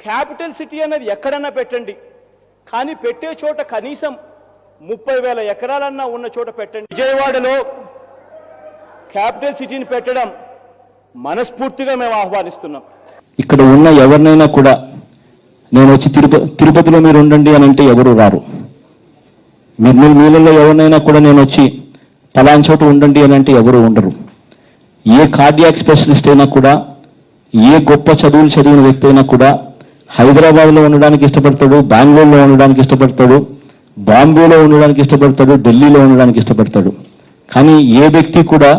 Capital city అనేది ఎక్కడన్నా పెట్టండి, కానీ పెట్టే చోట కనీసం 30,000 ఎకరాలన్నా ఉన్న చోట పెట్టండి. విజయవాడలో క్యాపిటల్ సిటీని పెట్టడం మనస్ఫూర్తిగా మేము ఆహ్వానిస్తున్నాం. ఇక్కడ ఉన్న ఎవరినైనా కూడా నేను వచ్చి తిరుపతిలో మీరు ఉండండి అని అంటే ఎవరు రారు. మీలలో ఎవరినైనా కూడా నేను వచ్చి పలానా చోట ఉండండి అని అంటే ఎవరు ఉండరు. ఏ కార్డియాక్ స్పెషలిస్ట్ అయినా కూడా, ఏ గొప్ప చదువులు చదివిన వ్యక్తి అయినా కూడా హైదరాబాద్లో ఉండడానికి ఇష్టపడతాడు, బెంగళూరులో ఉండడానికి ఇష్టపడతాడు, బాంబేలో ఉండడానికి ఇష్టపడతాడు, ఢిల్లీలో ఉండడానికి ఇష్టపడతాడు. కానీ ఏ వ్యక్తి కూడా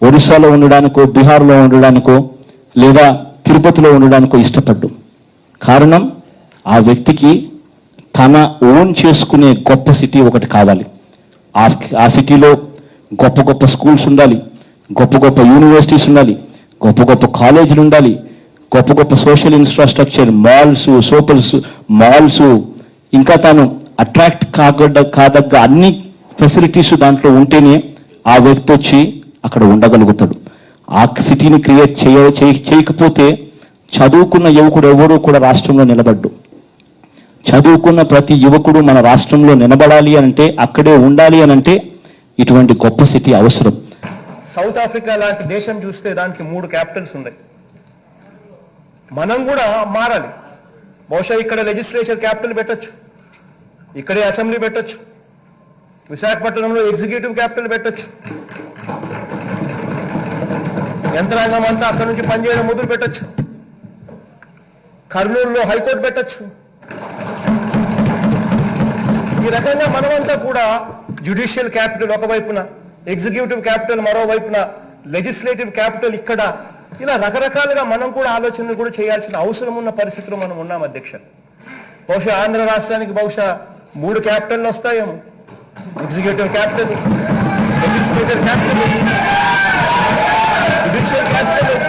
ఒరిస్సాలో ఉండడానికో, బీహార్లో ఉండడానికో, లేదా తిరుపతిలో ఉండడానికో ఇష్టపడ్డు. కారణం, ఆ వ్యక్తికి తన ఓన్ చేసుకునే గొప్ప సిటీ ఒకటి కావాలి. ఆ సిటీలో గొప్ప గొప్ప స్కూల్స్ ఉండాలి, గొప్ప గొప్ప యూనివర్సిటీస్ ఉండాలి, గొప్ప గొప్ప కాలేజీలు ఉండాలి, గొప్ప గొప్ప సోషల్ ఇన్ఫ్రాస్ట్రక్చర్, మాల్స్, ఇంకా తాను అట్రాక్ట్ కాదగ్గ అన్ని ఫెసిలిటీస్ దాంట్లో ఉంటేనే ఆ వ్యక్తి వచ్చి అక్కడ ఉండగలుగుతాడు. ఆ సిటీని క్రియేట్ చేయకపోతే చదువుకున్న యువకుడు ఎవరూ కూడా రాష్ట్రంలో నిలబడ్డు. చదువుకున్న ప్రతి యువకుడు మన రాష్ట్రంలో నిలబడాలి అంటే, అక్కడే ఉండాలి అని అంటే ఇటువంటి గొప్ప సిటీ అవసరం. సౌత్ ఆఫ్రికా లాంటి దేశం చూస్తే దానికి 3 క్యాపిటల్స్ ఉన్నాయి. మనం కూడా మారాలి. బహుశా ఇక్కడ లెజిస్లేచర్ క్యాపిటల్ పెట్టచ్చు, ఇక్కడే అసెంబ్లీ పెట్టచ్చు, విశాఖపట్నంలో ఎగ్జిక్యూటివ్ క్యాపిటల్ పెట్టచ్చు, యంత్రాంగం అంతా అక్కడి నుంచి పనిచేయడం మొదలు పెట్టచ్చు, కర్నూలులో హైకోర్టు పెట్టచ్చు. ఈ రకంగా మనమంతా కూడా జ్యుడిషియల్ క్యాపిటల్ ఒకవైపున, ఎగ్జిక్యూటివ్ క్యాపిటల్ మరోవైపున, లెజిస్లేటివ్ క్యాపిటల్ ఇక్కడ, ఇలా రకరకాలుగా మనం కూడా ఆలోచనలు కూడా చేయాల్సిన అవసరం ఉన్న పరిస్థితిలో మనం ఉన్నాం అధ్యక్ష. బహుశా ఆంధ్ర రాష్ట్రానికి బహుశా 3 క్యాపిటల్ వస్తాయేమో. Executive capital, legislative capital, judicial capital,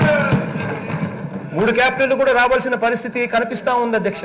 3 capital కూడా రావాల్సిన పరిస్థితి కనిపిస్తా ఉంది అధ్యక్ష.